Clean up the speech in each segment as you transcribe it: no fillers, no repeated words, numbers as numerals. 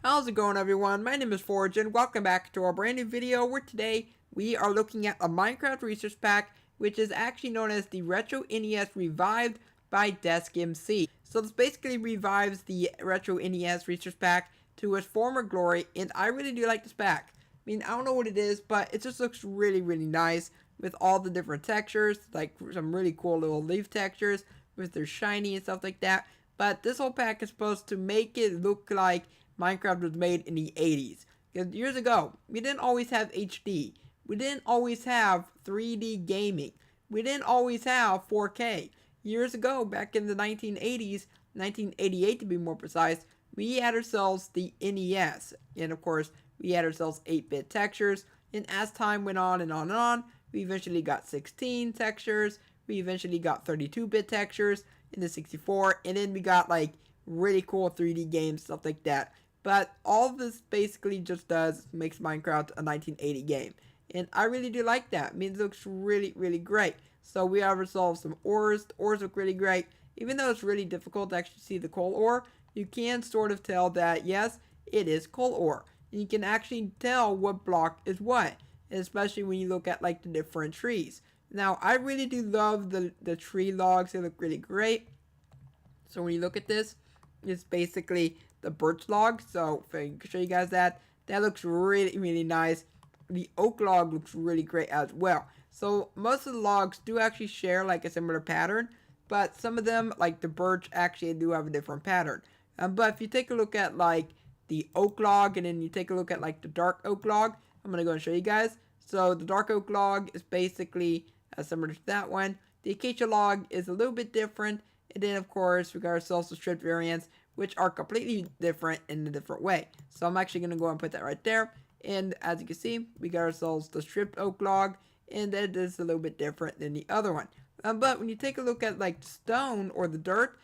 How's it going, everyone? My name is Forge and welcome back to our brand new video where today we are looking at a Minecraft research pack which is actually known as the Retro NES Revived by DeskMC. So this basically revives the Retro NES research pack to its former glory, and I really do like this pack. I mean, I don't know what it is, but it just looks really nice with all the different textures, like some really cool little leaf textures with their shiny and stuff like that. But this whole pack is supposed to make it look like Minecraft was made in the 80s. Because years ago, we didn't always have HD. We didn't always have 3D gaming. We didn't always have 4K. Years ago, back in the 1980s, 1988 to be more precise, we had ourselves the NES. And of course, we had ourselves 8-bit textures. And as time went on and on and on, we eventually got 16 textures. We eventually got 32-bit textures in the 64. And then we got like really cool 3D games, stuff like that. But all this basically just does makes Minecraft a 1980 game. And I really do like that. I mean, it looks really great. So we have ourselves some ores. The ores look really great. Even though it's really difficult to actually see the coal ore, you can sort of tell that, yes, it is coal ore. And you can actually tell what block is what. Especially when you look at like the different trees. Now, I really do love the tree logs. They look really great. So when you look at this, it's basically the birch log. So if I can show you guys that looks really nice. The oak log looks really great as well. So most of the logs do actually share like a similar pattern, but some of them, like the birch, actually do have a different pattern. But if you take a look at like the oak log, and then you take a look at like the dark oak log, I'm gonna go and show you guys. So the dark oak log is basically similar to that one. The acacia log is a little bit different, and then of course we got ourselves the stripped variants, which are completely different in a different way. So I'm actually going to go and put that right there. And as you can see, we got ourselves the stripped oak log, and that is a little bit different than the other one. But when you take a look at like stone or the dirt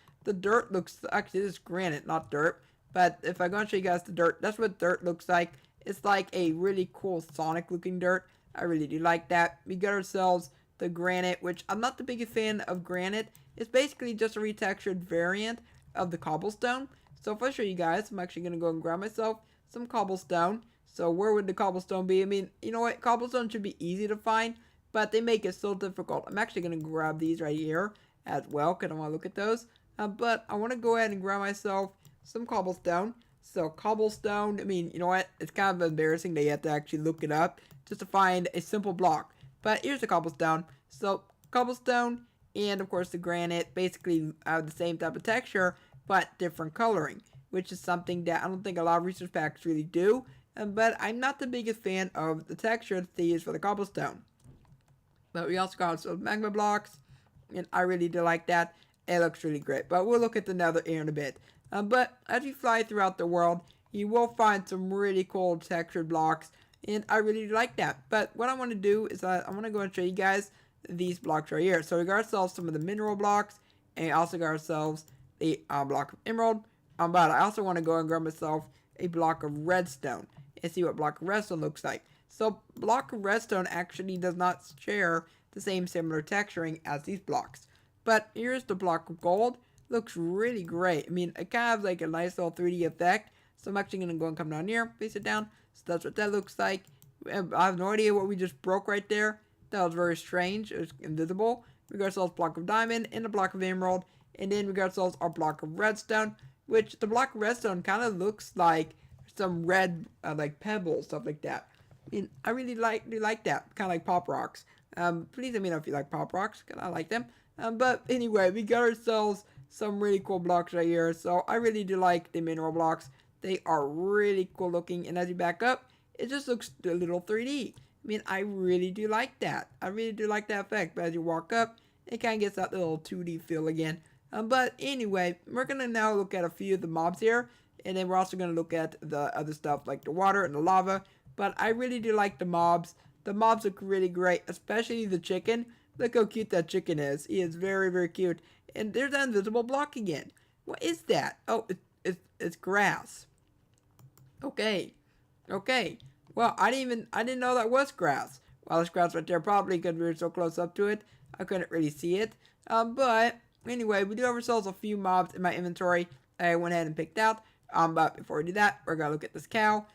looks, actually this is granite, not dirt. But if I'm going to show you guys the dirt, that's what dirt looks like. It's like a really cool Sonic looking dirt. I really do like that. We got ourselves the granite, which I'm not the biggest fan of granite. It's basically just a retextured variant of the cobblestone. So if I show you guys, I'm actually going to go and grab myself some cobblestone. So where would the cobblestone be? I mean, you know what? Cobblestone should be easy to find, but they make it so difficult. I'm actually going to grab these right here as well, because I want to look at those. But I want to go ahead and grab myself some cobblestone. So cobblestone, I mean, you know what? It's kind of embarrassing that you have to actually look it up just to find a simple block. But here's the cobblestone. So cobblestone, and of course the granite basically have the same type of texture but different coloring, which is something that I don't think a lot of research packs really do. But I'm not the biggest fan of the texture that they use for the cobblestone. But we also got some magma blocks, and I really do like that. It looks really great. But we'll look at the nether here in a bit. But as you fly throughout the world, you will find some really cool textured blocks, and I really like that. But what I want to do is I want to go and show you guys these blocks right here. So we got ourselves some of the mineral blocks, and we also got ourselves a block of emerald. But I also want to go and grab myself a block of redstone and see what block of redstone looks like. So block of redstone actually does not share the same similar texturing as these blocks. But here's the block of gold. Looks really great. I mean, it kind of like a nice little 3D effect. So I'm actually going to go and come down here, place it down. So that's what that looks like. I have no idea what we just broke right there. That was very strange. It was invisible. We got ourselves a block of diamond and a block of emerald. And then we got ourselves our block of redstone, which the block of redstone kind of looks like some red like pebbles, stuff like that. I mean, I really like that. Kind of like pop rocks. Please let me know if you like pop rocks, because I like them. But anyway, we got ourselves some really cool blocks right here. So I really do like the mineral blocks. They are really cool looking. And as you back up, it just looks a little 3D. I mean, I really do like that. I really do like that effect. But as you walk up, it kind of gets that little 2D feel again. But anyway, we're going to now look at a few of the mobs here. And then we're also going to look at the other stuff like the water and the lava. But I really do like the mobs. The mobs look really great, especially the chicken. Look how cute that chicken is. He is very cute. And there's that invisible block again. What is that? Oh, it's grass. Okay. Well, I didn't know that was grass. Well, there's grass right there, probably because we were so close up to it. I couldn't really see it. But anyway, we do have ourselves a few mobs in my inventory that I went ahead and picked out. But before we do that, we're gonna look at this cow.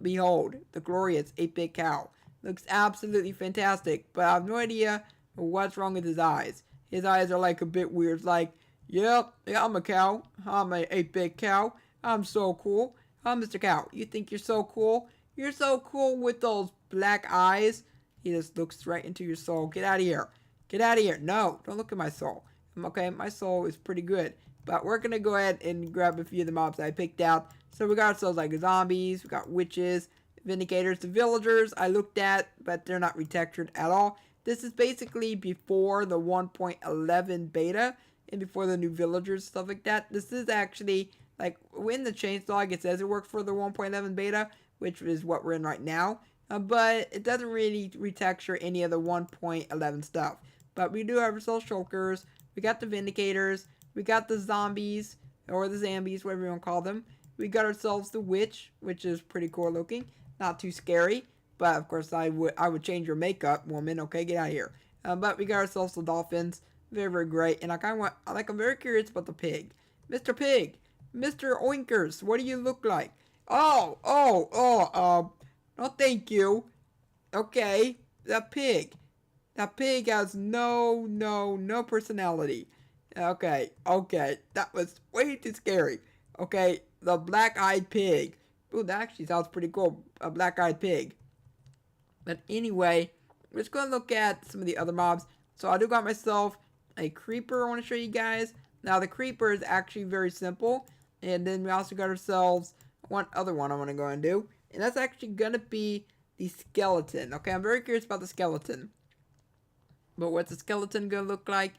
Behold, the glorious 8-bit cow. Looks absolutely fantastic, but I have no idea what's wrong with his eyes. His eyes are like a bit weird. It's like, yep, yeah, I'm a cow. I'm a 8-bit cow. I'm so cool. Mr. Cow, you think you're so cool? You're so cool with those black eyes. He just looks right into your soul. Get out of here. Get out of here. No, don't look at my soul. Okay, my soul is pretty good. But we're going to go ahead and grab a few of the mobs I picked out. So we got ourselves like zombies. We got witches, vindicators, the villagers I looked at, but they're not retextured at all. This is basically before the 1.11 beta and before the new villagers, stuff like that. This is actually, like, in the changelog, it says it works for the 1.11 beta, which is what we're in right now. But it doesn't really retexture any of the 1.11 stuff. But we do have ourselves shulkers. We got the vindicators. We got the zombies, or the zambies, whatever you want to call them. We got ourselves the witch, which is pretty cool looking. Not too scary. But, of course, I would change your makeup, woman. Okay, get out of here. But we got ourselves the dolphins. Very, very great. And I'm very curious about the pig. Mr. Pig. Mr. Oinkers, what do you look like? No, thank you. Okay, that pig. That pig has no personality. Okay, that was way too scary. Okay, the black-eyed pig. Ooh, that actually sounds pretty cool, a black-eyed pig. But anyway, we're just going to look at some of the other mobs. So I do got myself a creeper I want to show you guys. Now, the creeper is actually very simple. And then we also got ourselves one other one I want to go and do. And that's actually going to be the skeleton. Okay, I'm very curious about the skeleton. But what's the skeleton going to look like?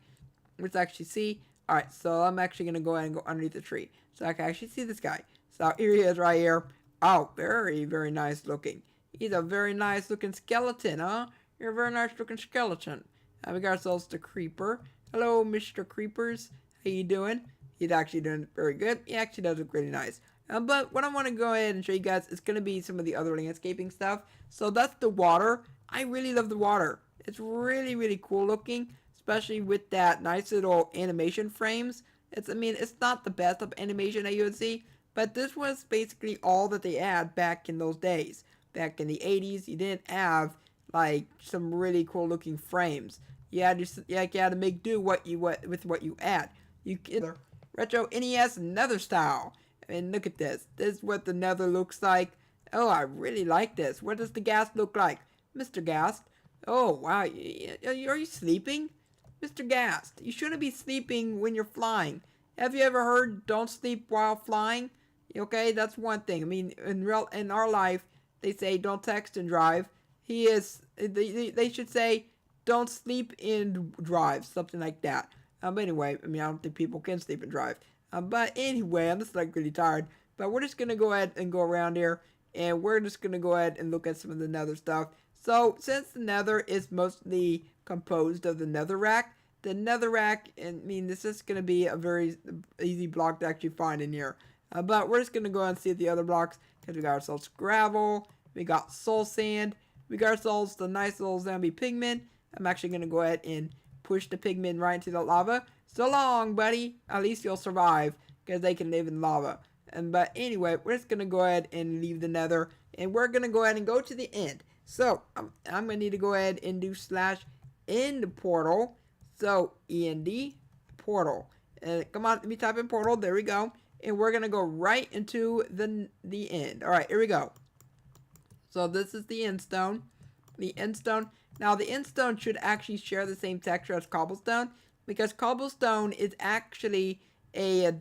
Let's actually see. Alright, so I'm actually going to go ahead and go underneath the tree. So I can actually see this guy. So here he is right here. Oh, very, very nice looking. He's a very nice looking skeleton, huh? You're a very nice looking skeleton. We got ourselves the creeper. Hello, Mr. Creepers. How you doing? He's actually doing very good. He actually does look really nice. But what I want to go ahead and show you guys is going to be some of the other landscaping stuff. So that's the water. I really love the water. It's really, really cool looking, especially with that nice little animation frames. It's not the best of animation that you would see, but this was basically all that they had back in those days. Back in the 80s, you didn't have like some really cool looking frames. You had to make do with what you had. You can Retro NES Nether style. And look at this. This is what the Nether looks like. Oh, I really like this. What does the ghast look like? Mr. Ghast. Oh, wow. Are you sleeping? Mr. Ghast, you shouldn't be sleeping when you're flying. Have you ever heard don't sleep while flying? Okay, that's one thing. I mean, in our life, they say don't text and drive. They should say don't sleep and drive, something like that. But anyway, I don't think people can sleep and drive. But anyway, I'm just like really tired. But we're just gonna go ahead and go around here, and we're just gonna go ahead and look at some of the Nether stuff. So since the Nether is mostly composed of the netherrack, this is gonna be a very easy block to actually find in here. But we're just gonna go ahead and see the other blocks because we got ourselves gravel, we got soul sand, we got ourselves the nice little zombie pigmen. I'm actually gonna go ahead and push the pigmen right into the lava. So long, buddy. At least you'll survive because they can live in lava. But anyway, we're just gonna go ahead and leave the Nether, and we're gonna go ahead and go to the end. So I'm gonna need to go ahead and do /end portal. So END portal. Come on, let me type in portal. There we go. And we're gonna go right into the end. All right, here we go. So this is the end stone. The end stone. Now the end stone should actually share the same texture as cobblestone, because cobblestone is actually a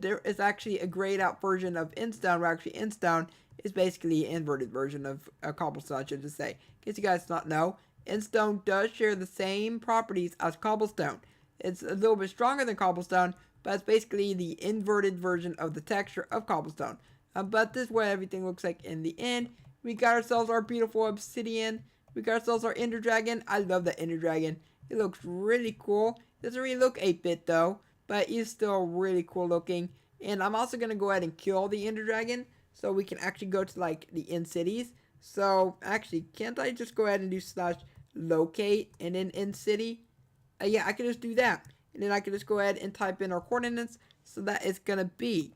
grayed out version of endstone, where actually endstone is basically an inverted version of cobblestone, I should just say. In case you guys not know, endstone does share the same properties as cobblestone. It's a little bit stronger than cobblestone, but it's basically the inverted version of the texture of cobblestone. But this is what everything looks like in the end. We got ourselves our beautiful obsidian. We got ourselves our ender dragon. I love that ender dragon. It looks really cool. Doesn't really look 8-bit though, but it's still really cool looking. And I'm also going to go ahead and kill the ender dragon so we can actually go to like the end cities. So actually, can't I just go ahead and do /locate and then end city? Yeah, I can just do that. And then I can just go ahead and type in our coordinates. So that is going to be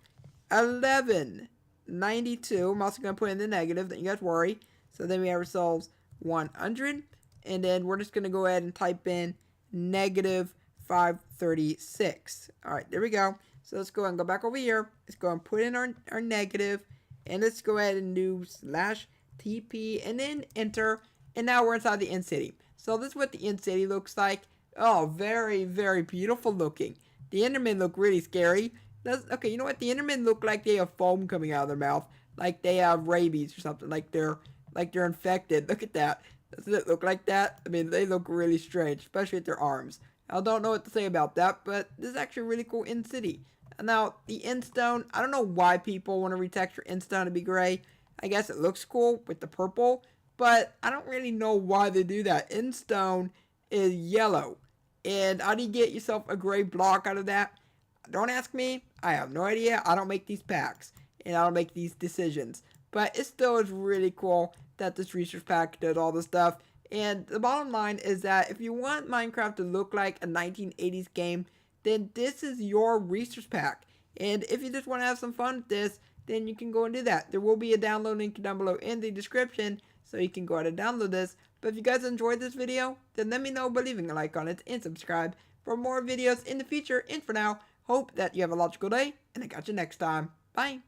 11 92. I'm also going to put in the negative, don't you guys worry. So then we have ourselves 100. And then we're just going to go ahead and type in negative 536. Alright, there we go. So let's go ahead and go back over here. Let's go and put in our negative. And let's go ahead and do /TP and then enter. And now we're inside the end city. So this is what the end city looks like. Oh, very, very beautiful looking. The Endermen look really scary. Okay, you know what? The Endermen look like they have foam coming out of their mouth. Like they have rabies or something. Like they're infected. Look at that. Doesn't it look like that? I mean, they look really strange, especially with their arms. I don't know what to say about that, but this is actually a really cool end city. Now, the end stone, I don't know why people want to retexture end stone to be gray. I guess it looks cool with the purple, but I don't really know why they do that. End stone is yellow. And how do you get yourself a gray block out of that? Don't ask me. I have no idea. I don't make these packs. And I don't make these decisions. But it still is really cool that this research pack does all this stuff. And the bottom line is that if you want Minecraft to look like a 1980s game, then this is your research pack. And if you just want to have some fun with this, then you can go and do that. There will be a download link down below in the description, so you can go ahead and download this. But if you guys enjoyed this video, then let me know by leaving a like on it and subscribe for more videos in the future. And for now, hope that you have a logical day, and I got you next time. Bye!